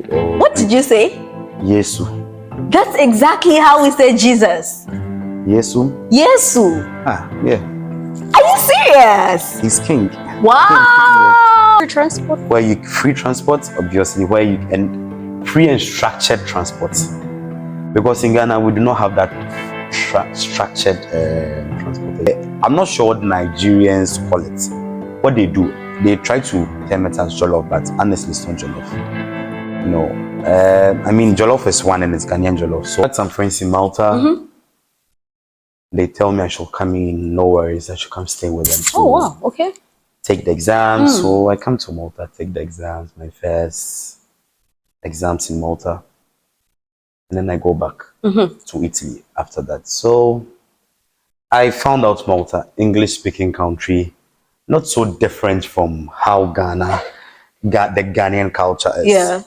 What did you say? Yesu. That's exactly how we say Jesus. Yesu? Yesu. Yeah. Are you serious? He's king. Wow. Free transport? Free transport, obviously, and free and structured transport. Because in Ghana, we do not have that structured transport. I'm not sure what Nigerians call it. What they do, they try to term it as jollof, but honestly, it's not jollof. No. I mean, jollof is one and it's Ghanaian jollof. So I had some friends in Malta. They tell me I should come in, no worries, I should come stay with them. Oh, wow, okay. Take the exams. So I come to Malta, take the exams, my first exams in Malta. And then I go back to Italy after that. So I found out Malta, English-speaking country, not so different from how the Ghanaian culture is. Yeah.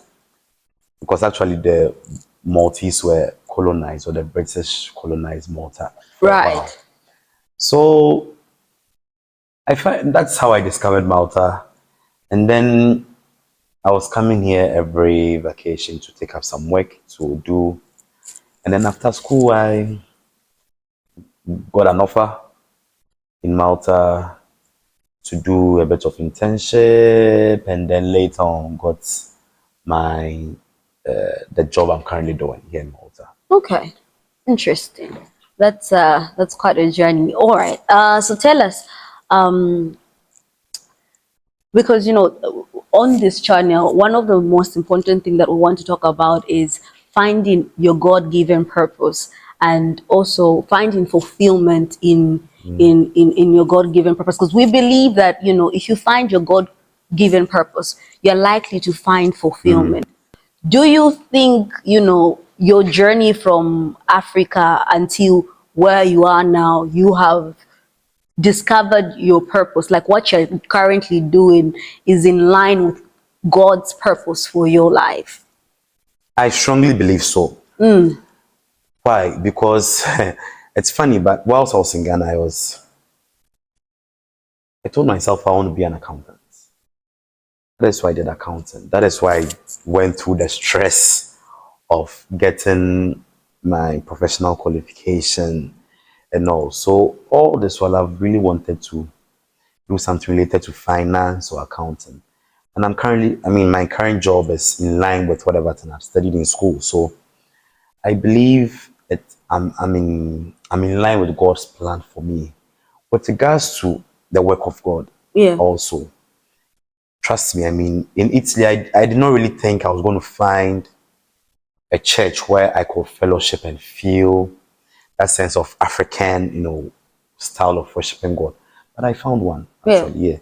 Because actually the Maltese were colonized, or the British colonized Malta. Right. So I find that's how I discovered Malta. And then I was coming here every vacation to take up some work to do. And then after school, I got an offer in Malta to do a bit of internship, and then later on got the job I'm currently doing here in Malta. Okay, interesting. That's quite a journey. All right. So tell us, because on this channel, one of the most important things that we want to talk about is finding your God-given purpose, and also finding fulfillment in your God-given purpose. Because we believe that if you find your God-given purpose, you're likely to find fulfillment. Do you think your journey from Africa until where you are now, you have discovered your purpose, like what you're currently doing is in line with God's purpose for your life? I strongly believe so. Why? Because it's funny, but whilst I was in Ghana, I told myself I want to be an accountant. That is why I did accounting. That is why I went through the stress of getting my professional qualification and all. So all this while I've really wanted to do something related to finance or accounting. And my current job is in line with whatever I've studied in school. So I believe I'm in line with God's plan for me. With regards to the work of God, also, trust me, in Italy, I did not really think I was going to find a church where I could fellowship and feel that sense of African, style of worshiping God. But I found one, actually,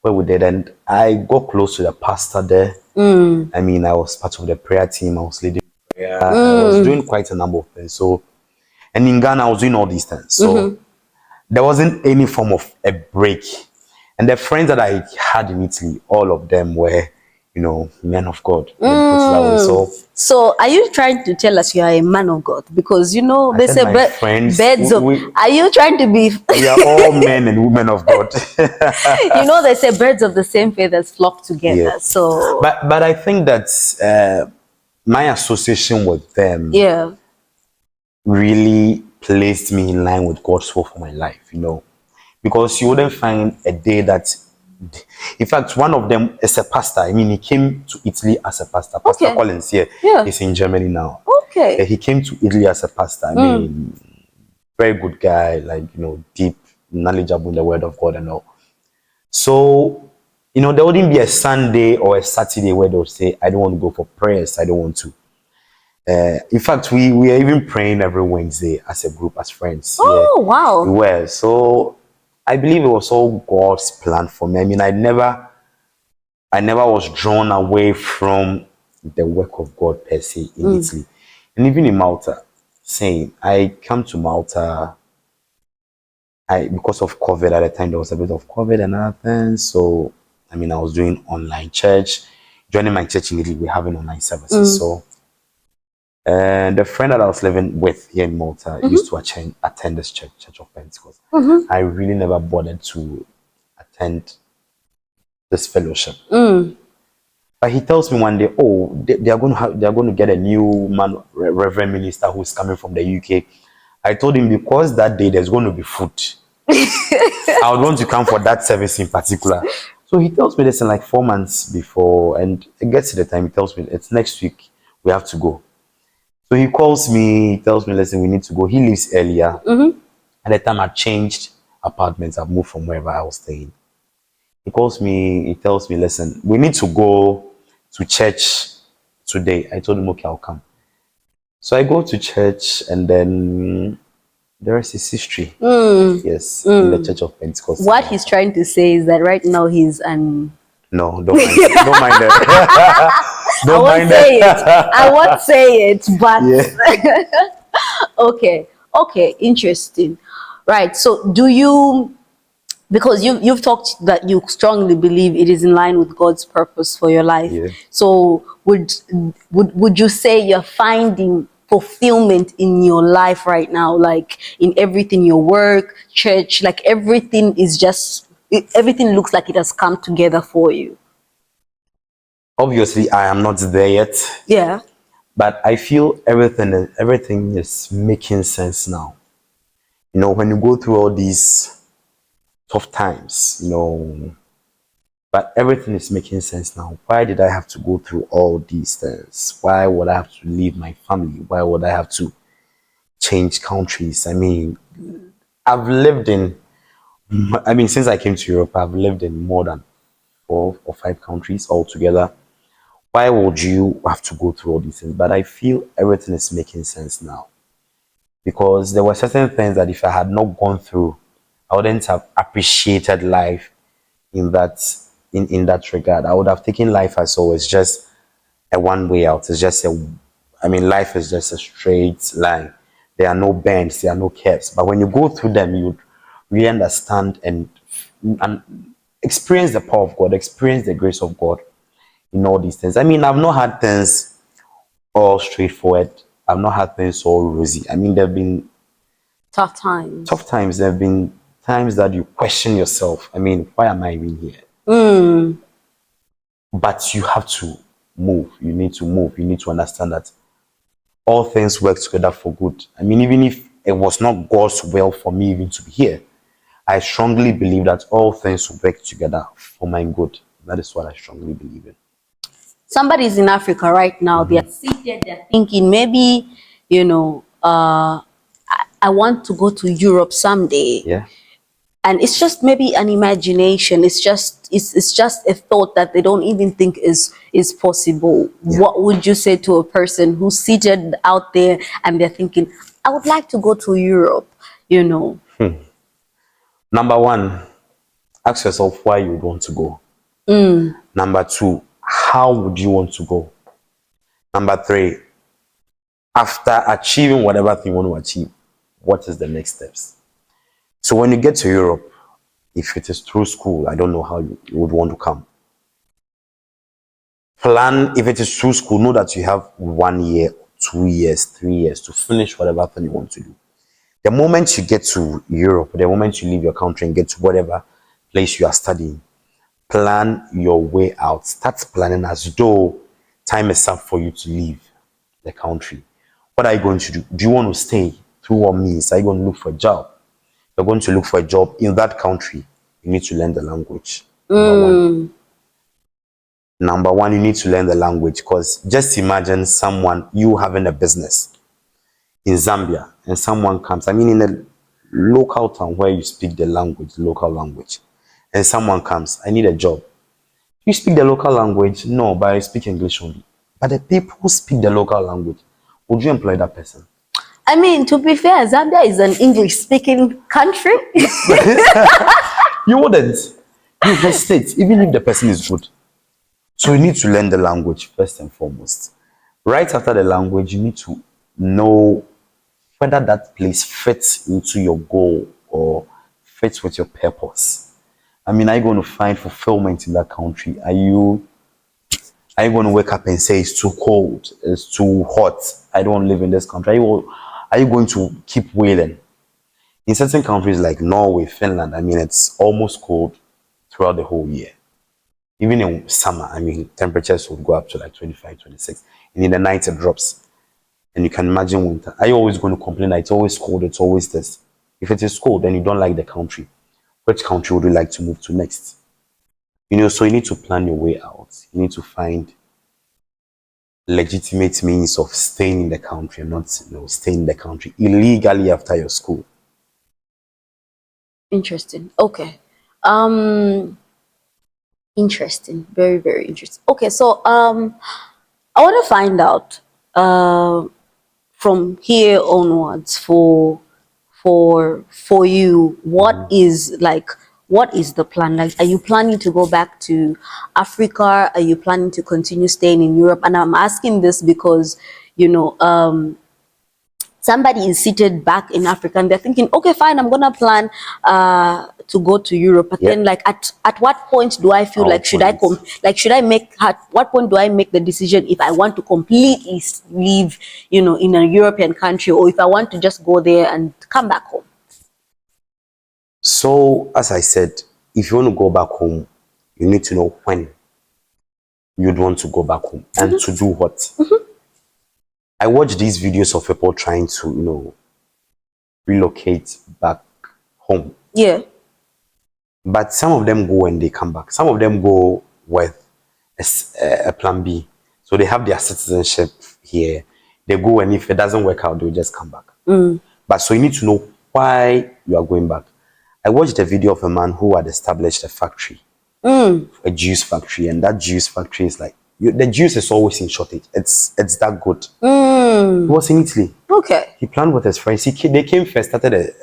where we did. And I got close to the pastor there. I was part of the prayer team. I was leading prayer. I was doing quite a number of things. So, and in Ghana, I was doing all these things. So there wasn't any form of a break. And the friends that I had in Italy, all of them were, men of God. So are you trying to tell us you are a man of God? Because they say birds of. Are you trying to be? We are all men and women of God. They say birds of the same feathers flock together. Yeah. So, but I think that my association with them, really placed me in line with God's will for my life. Because you wouldn't find a day that, in fact, one of them is a pastor. He came to Italy as a pastor. Pastor Collins here. He's in Germany now. Okay. He came to Italy as a pastor. Very good guy, deep, knowledgeable in the word of God and all. So, there wouldn't be a Sunday or a Saturday where they'll say, I don't want to go for prayers. I don't want to. In fact, we are even praying every Wednesday as a group, as friends. Oh, wow. We were. So, I believe it was all God's plan for me. I never was drawn away from the work of God per se in Italy. And even in Malta, same. I come to Malta, because of COVID at the time, there was a bit of COVID and other things. So, I was doing online church. Joining my church in Italy, we're having online services. So, the friend that I was living with here in Malta used to attend this Church of Pentecost. I really never bothered to attend this fellowship. But he tells me one day, oh, they are going to get a new man, Reverend Minister, who's coming from the UK. I told him because that day there's going to be food. I would want to come for that service in particular. So he tells me this in like 4 months before, and it gets to the time he tells me it's next week we have to go. So he calls me, he tells me, listen, we need to go. He leaves earlier. At the time I changed apartments, I've moved from wherever I was staying. He calls me, he tells me, listen, we need to go to church today. I told him, okay, I'll come. So I go to church, and then there is his history. Yes, in the Church of Pentecost. What he's trying to say is that right now he's an. No, don't mind. Don't mind that. I won't say it. I won't say it, but Yeah. okay, interesting. Right. So do you, because you've talked that you strongly believe it is in line with God's purpose for your life. Yeah. So would you say you're finding fulfillment in your life right now, like in everything, your work, church, like everything is just everything looks like it has come together for you? Obviously, I am not there yet. Yeah. But I feel everything is making sense now. You know, when you go through all these tough times, you know, but everything is making sense now. Why did I have to go through all these things? Why would I have to leave my family? Why would I have to change countries? I mean, I've lived in, since I came to Europe, I've lived in more than 4 or 5 countries altogether. Why would you have to go through all these things? But I feel everything is making sense now, because there were certain things that if I had not gone through, I wouldn't have appreciated life in that regard. I would have taken life as always just a one way out. It's just life is just a straight line. There are no bends, there are no curves. But when you go through them, you really understand and experience the power of God, experience the grace of God in all these things. I've not had things all straightforward. I've not had things all rosy. There have been Tough times. tough times. There have been times that you question yourself. Why am I even here? But you have to move. You need to move. You need to understand that all things work together for good. Even if it was not God's will for me even to be here, I strongly believe that all things work together for my good. That is what I strongly believe in. Somebody's in Africa right now. They're seated. They're thinking maybe, I want to go to Europe someday. Yeah. And it's just maybe an imagination. It's just a thought that they don't even think is possible. Yeah. What would you say to a person who's seated out there and they're thinking, I would like to go to Europe, Number one, ask yourself why you would want to go. Number two, how would you want to go? Number three, after achieving whatever thing you want to achieve, what is the next steps? So when you get to Europe, if it is through school, I don't know how you would want to come. Plan, if it is through school, know that you have 1 year, 2 years, 3 years to finish whatever thing you want to do. The moment you get to Europe, the moment you leave your country and get to whatever place you are studying, plan your way out. Start planning as though time is up for you to leave the country. What are you going to do? Do you want to stay? Through what means? Are you going to look for a job? You're going to look for a job in that country. You need to learn the language. Number one, you need to learn the language, because just imagine you having a business in Zambia, and someone comes, in a local town where you speak the local language, and someone comes, I need a job. You speak the local language? No, but I speak English only. But the people who speak the local language, would you employ that person? To be fair, Zambia is an English-speaking country. You wouldn't. You hesitate, even if the person is good. So you need to learn the language first and foremost. Right after the language, you need to know whether that place fits into your goal or fits with your purpose. Are you going to find fulfillment in that country? Are you going to wake up and say it's too cold, it's too hot, I don't live in this country? Are you going to keep wailing? In certain countries like Norway, Finland, it's almost cold throughout the whole year. Even in summer, I mean, temperatures would go up to like 25, 26. And in the night, it drops. And you can imagine winter. Are you always going to complain that it's always cold, it's always this? If it is cold, then you don't like the country. Which country would you like to move to next? So you need to plan your way out. You need to find legitimate means of staying in the country and not staying in the country illegally after your school. Interesting. Okay. Interesting. Very, very interesting. Okay, so I want to find out from here onwards for you, what is the plan? Like, are you planning to go back to Africa? Are you planning to continue staying in Europe? And I'm asking this because somebody is seated back in Africa and they're thinking, okay, fine, I'm gonna plan to go to Europe. But then, like, at what point do I feel like should I make at what point do I make the decision if I want to completely leave, in a European country, or if I want to just go there and come back home? So, as I said, if you want to go back home, you need to know when you'd want to go back home and to do what. I watch these videos of people trying to, relocate back home. Yeah. But some of them go and they come back. Some of them go with a plan B. So they have their citizenship here. They go, and if it doesn't work out, they'll just come back. But so you need to know why you are going back. I watched a video of a man who had established a factory, a juice factory, and that juice factory is like, the juice is always in shortage. It's that good. He was in Italy. Okay. He planned with his friends. They came first, started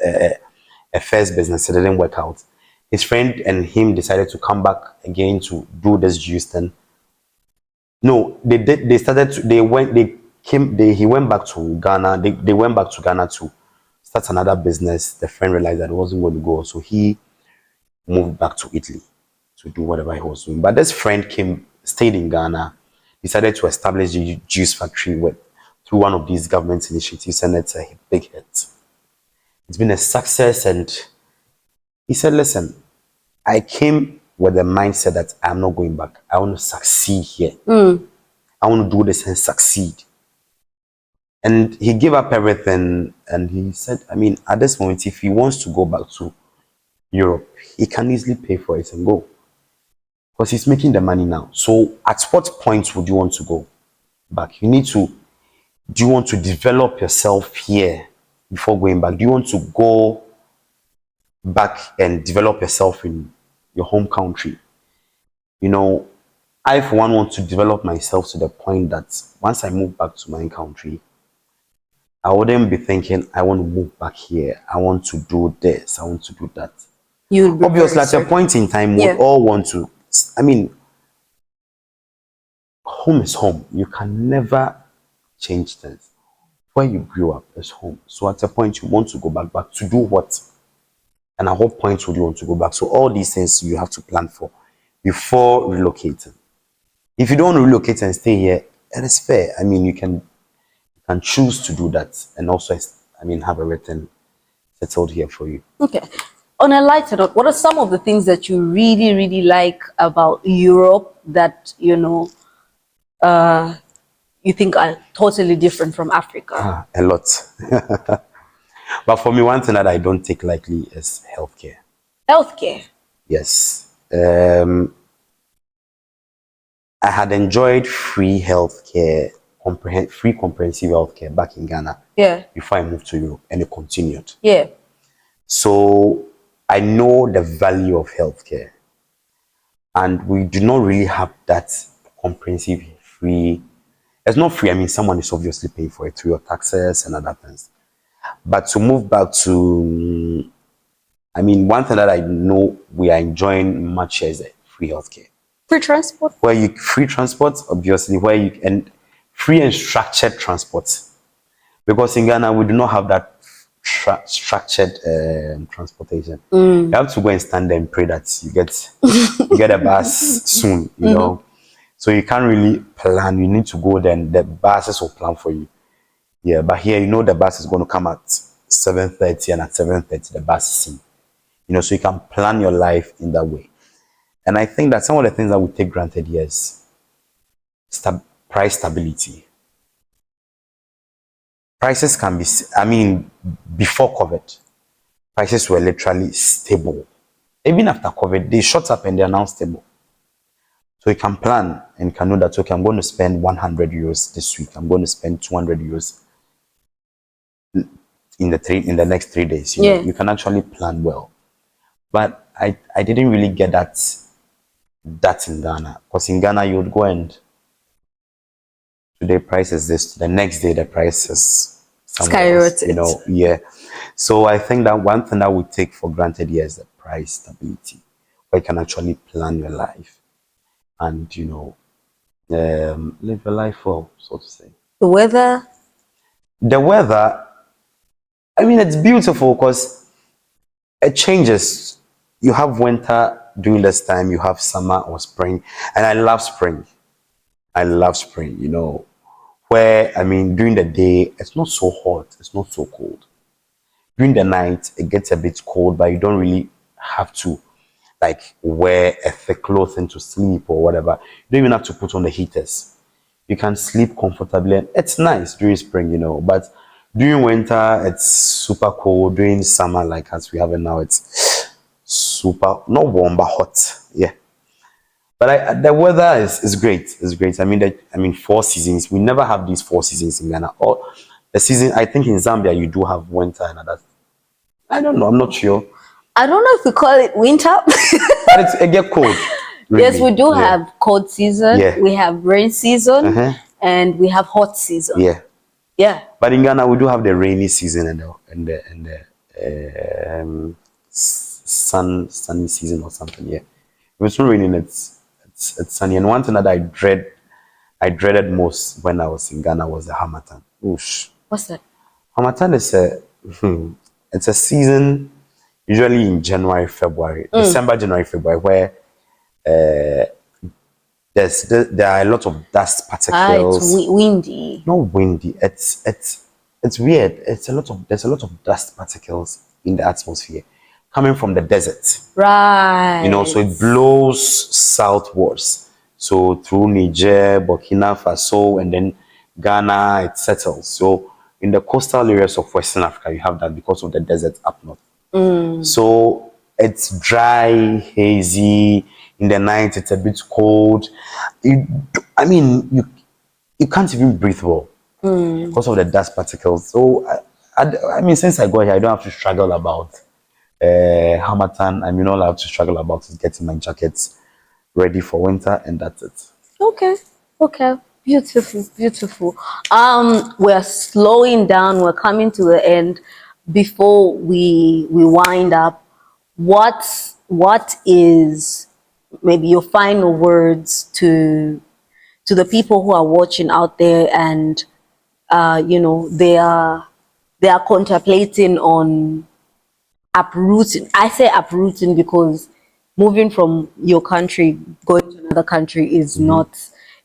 a first business. It didn't work out. His friend and him decided to come back again to do this juice thing. No, they did. They started. He went back to Ghana. They went back to Ghana to start another business. The friend realized that it wasn't going to go, so he moved back to Italy to do whatever he was doing. But this friend stayed in Ghana, decided to establish a juice factory through one of these government initiatives, and it's a big hit. It's been a success, and he said, listen, I came with the mindset that I'm not going back. I want to succeed here. I want to do this and succeed. And he gave up everything, and he said, I mean, at this moment, if he wants to go back to Europe, he can easily pay for it and go. Because he's making the money now. So at what point would you want to go back? Do you want to develop yourself here before going back? Do you want to go back and develop yourself in your home country? I for one want to develop myself to the point that once I move back to my country, I wouldn't be thinking I want to move back here. I want to do this. I want to do that. Obviously, at a point in time, we all want to. I mean, home is home. You can never change things. Where you grew up is home. So at a point, you want to go back to do what? And at what point would you want to go back? So all these things you have to plan for before relocating. If you don't relocate and stay here, it is fair. I mean, you can choose to do that and also, have everything settled here for you. Okay. On a lighter note, what are some of the things that you really, really like about Europe that, you think are totally different from Africa? A lot. But for me, one thing that I don't take lightly is healthcare. Healthcare? Yes. I had enjoyed free healthcare, free comprehensive healthcare back in Ghana. Yeah. Before I moved to Europe, and it continued. Yeah. So I know the value of healthcare, and we do not really have that comprehensive free. It's not free. I mean, someone is obviously paying for it through your taxes and other things. But to move back to, one thing that I know we are enjoying much is free healthcare. Free transport? Free transport, obviously, and free and structured transport. Because in Ghana, we do not have that structured transportation. You have to go and stand there and pray that you get a bus soon, know. So you can't really plan. You need to go there and the buses will plan for you. Yeah, but here, the bus is going to come at 7:30, and at 7:30, the bus is in. So you can plan your life in that way. And I think that some of the things that we take granted here is price stability. Prices can be, I mean, before COVID, prices were literally stable. Even after COVID, they shot up and they're now stable. So you can plan and can know that, okay, I'm going to spend 100 euros this week. I'm going to spend 200 euros in the next 3 days. You know, you can actually plan well. But I didn't really get that in Ghana. Because in Ghana, you would go and today price is this, the next day the price is skyrocketed. You know, yeah. So I think that one thing that we take for granted here is the price stability, where you can actually plan your life and, you know, live your life well, so to say. The weather? The weather, I mean, it's beautiful because it changes. You have winter during this time, you have summer or spring, and I love spring. I love spring, you know, where, I mean, during the day, it's not so hot, it's not so cold. During the night, it gets a bit cold, but you don't really have to like wear a thick clothing to sleep or whatever. You don't even have to put on the heaters. You can sleep comfortably, and it's nice during spring, you know. But during winter, it's super cold. During summer, like as we have it now, it's super not warm but hot. Yeah. But the weather is great. It's great. I mean, 4 seasons. We never have these 4 seasons in Ghana. Or the season, I think in Zambia you do have winter and others. I don't know. I'm not sure. I don't know if we call it winter. But it get cold. Really. Yes, we do have cold season. Yeah. We have rain season, and we have hot season. Yeah. Yeah. But in Ghana, we do have the rainy season and the sunny season or something. Yeah. If it's not raining, it's sunny. And one thing that I dreaded most when I was in Ghana was the Hamatan. Oosh. What's that? Hamatan is it's a season usually in January, February, December, January, February, where there are a lot of dust particles. It's windy. Not windy. It's weird. There's a lot of dust particles in the atmosphere coming from the desert. Right. You know, so it blows southwards. So through Niger, Burkina Faso, and then Ghana, it settles. So in the coastal areas of Western Africa, you have that because of the desert up north. So it's dry, hazy. In the night, it's a bit cold. You can't even breathe well because of the dust particles. So I mean, since I got here, I don't have to struggle about Hamatan. I mean, all I have to struggle about is getting my jackets ready for winter, and that's it. Okay. Beautiful. We're slowing down. We're coming to the end. Before we wind up, what is maybe your final words to the people who are watching out there, and you know, they are contemplating on uprooting. I say uprooting because moving from your country, going to another country is not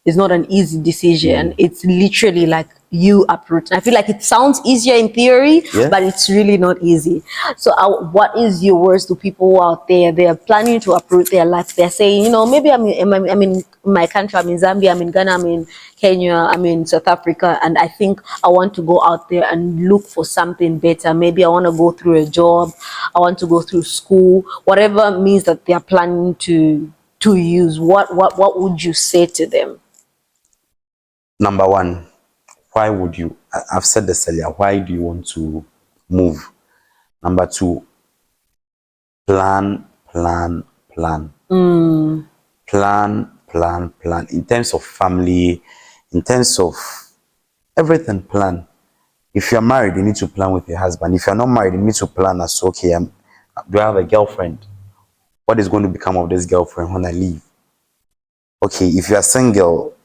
an easy decision. It's literally like you uproot. I feel like it sounds easier in theory, but it's really not easy. So what is your words to people who are out there? They are planning to uproot their life. They're saying, you know, maybe I'm in my country, I'm in Zambia, I'm in Ghana, I'm in Kenya, I'm in South Africa, and I think I want to go out there and look for something better. Maybe I want to go through a job, I want to go through school, whatever means that they are planning to use. What would you say to them? Number one, why would you? I've said this earlier. Why do you want to move? Number two, plan. Plan. In terms of family, in terms of everything, plan. If you're married, you need to plan with your husband. If you're not married, you need to plan as, okay, do I have a girlfriend? What is going to become of this girlfriend when I leave? Okay, if you are single,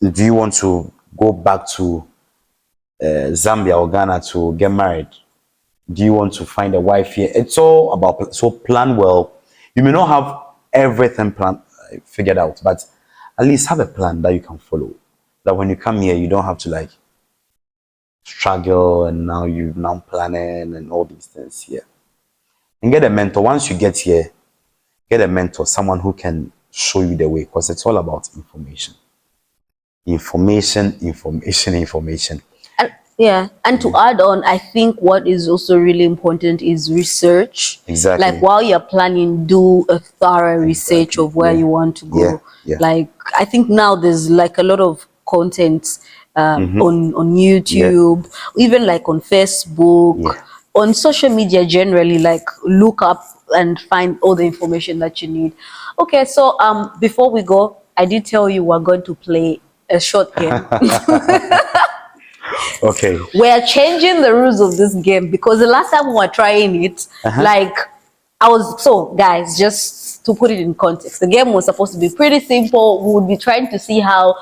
do you want to go back to Zambia or Ghana to get married? Do you want to find a wife here? It's all about, so plan well. You may not have everything figured out, but at least have a plan that you can follow. That when you come here, you don't have to like struggle and now you're now planning and all these things here. And get a mentor. Once you get here, get a mentor, someone who can show you the way, because it's all about information. Information. And to add on, I think what is also really important is research. Exactly. Like while you're planning, do a thorough research of where you want to go. Like I think now there's like a lot of content on YouTube, even like on Facebook, on social media generally. Like look up and find all the information that you need. Okay, so before we go, I did tell you we're going to play a short game. Okay. We're changing the rules of this game because the last time we were trying it, like guys, just to put it in context, the game was supposed to be pretty simple. We would be trying to see how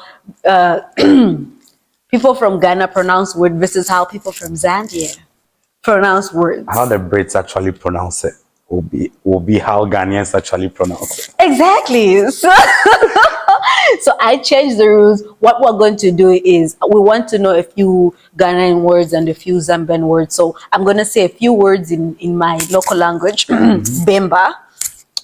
people from Ghana pronounce words versus how people from Zambia pronounce words. How the Brits actually pronounce it will be how Ghanaians actually pronounce it. Exactly. So I changed the rules. What we're going to do is we want to know a few Ghanaian words and a few Zambian words. So I'm going to say a few words in my local language, Bemba.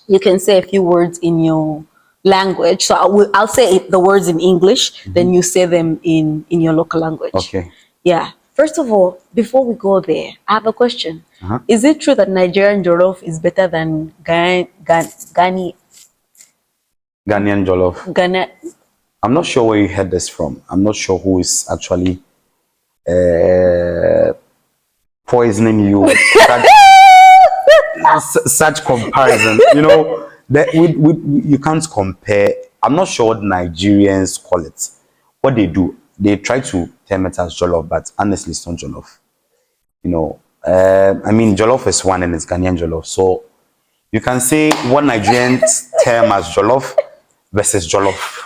You can say a few words in your language. So I'll say the words in English, then you say them in your local language. Okay. Yeah. First of all, before we go there, I have a question. Is it true that Nigerian jollof is better than Ghanaian jollof? Ghana? I'm not sure where you heard this from. I'm not sure who is actually poisoning you with such comparison. You know, that you can't compare. I'm not sure what Nigerians call it. What they do, they try to term it as jollof, but honestly, it's not jollof. You know, I mean, jollof is one and it's Ghanaian jollof. So you can say what Nigerians term as jollof versus jollof.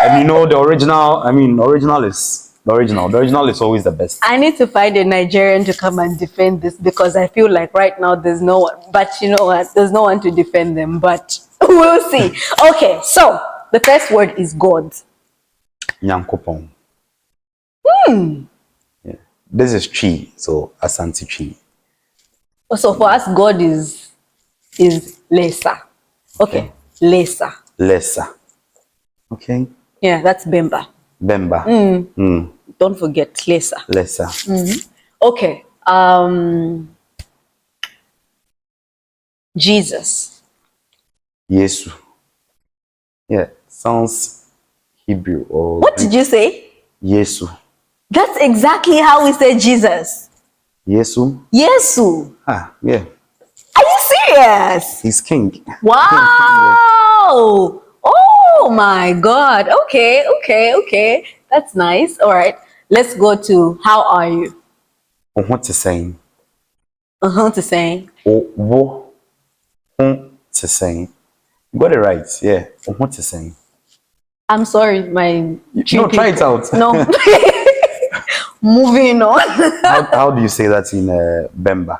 And you know, the original is the original. The original is always the best. I need to find a Nigerian to come and defend this because I feel like right now there's no one. But you know what? There's no one to defend them. But we'll see. Okay, so the first word is God. Nyankopon. Yeah. This is Chi, so Asante Chi. So for us, God is lesser. Okay, lesser. Lesser. Okay. Yeah, that's Bemba. Bemba. Don't forget lesser. Lesser. Okay. Jesus. Yesu. Yeah, sounds Hebrew or What did you say? Yesu. That's exactly how we say Jesus. Yesu. Yesu. Yeah. Are you serious? He's king. Wow. Oh my God. Okay. That's nice. All right. Let's go to how are you? What to say? To say. What to say? You got it right. Yeah. What to say? I'm sorry, my. No, try it out. No. Moving on. How do you say that in Bemba?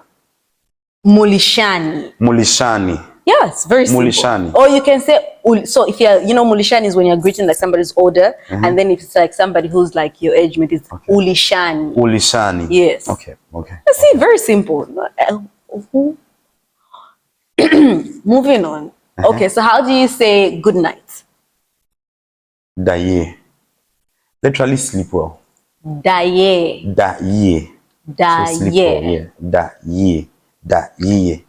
Mulishani. Mulishani. Yes, very simple. Mulishani. Or you can say, so if you're, Mulishani is when you're greeting like somebody who's older, and then if it's like somebody who's like your age mate, it's Ulishani. Ulishani. Yes. Okay. See, very simple. Moving on. Okay, so how do you say good night? Daye. Literally sleep well. Daye. Daye. Daye. So sleep well, yeah. Daye. Daye.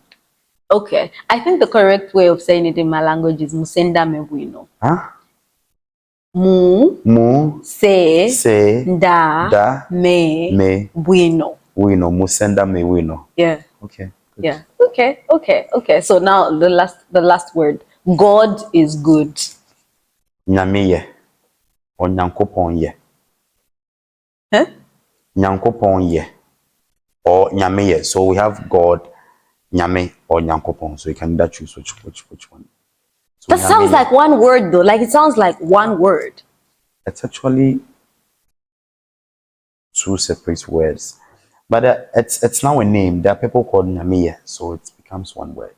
Okay, I think the correct way of saying it in my language is Musenda Mebuino. Mu se da me buino. Buino. Musenda me buino. Yeah. Okay. Good. Yeah. Okay. So now the last word. God is good. Nyameye. Or Nyankopon ye. Huh? Nyankopon ye. Or Nyameye. So we have God, Nyame, or Nyankopon. So you can either choose which one. So that sounds like one word though. Like it sounds like one word. It's actually two separate words. But it's now a name. There are people called Nyameye, so it becomes one word.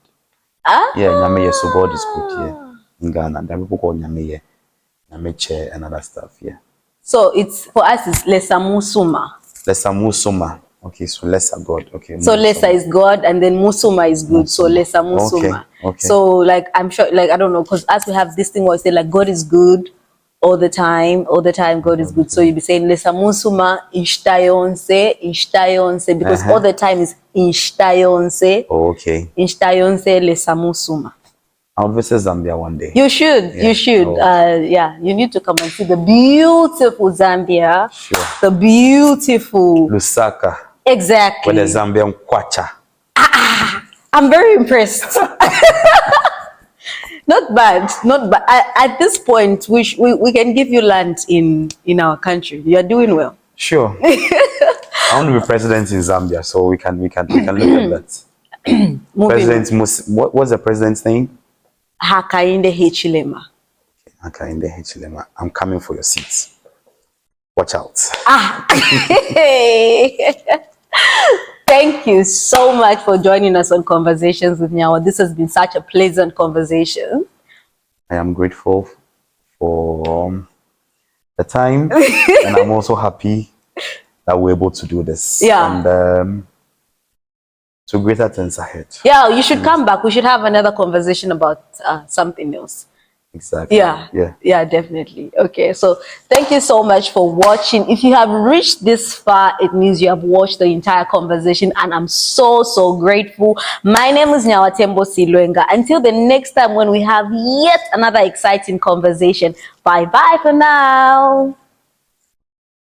Yeah, Nyameye. So God is good here in Ghana. There are people called Nyameye, and other stuff. Yeah. So it's for us. It's Lesamusuma. Lesamusuma. Okay, so lesser God. Okay. So lesser is God, and then Musuma is good. So lesser Musuma. Okay. So like I'm sure, like I don't know, because as we have this thing where we say like God is good all the time God is good. So you'll be saying lesser Musuma ishtayonse, because all the time is ishtayonse. Okay. Ishtayonse lesser Musuma. I'll visit Zambia one day. You should. Yeah. You should. Yeah, you need to come and see the beautiful Zambia. Sure. The beautiful Lusaka. Exactly. With the Zambian kwacha. I'm very impressed. Not bad. At this point, we can give you land in our country. You are doing well. Sure. I want to be president in Zambia, so we can look at that. What's the president's name? Hakainde Hichilema. Hakainde Hichilema. I'm coming for your seats. Watch out. Thank you so much for joining us on Conversations with Nyawa. This has been such a pleasant conversation. I am grateful for the time, and I'm also happy that we're able to do this. Yeah. And to greater things ahead. Yeah, you should come back. We should have another conversation about something else. Exactly. Yeah, definitely. Okay, so thank you so much for watching. If you have reached this far, it means you have watched the entire conversation, and I'm so grateful. My name is Nyawa Silwenga. Until the next time when we have yet another exciting conversation, bye for now.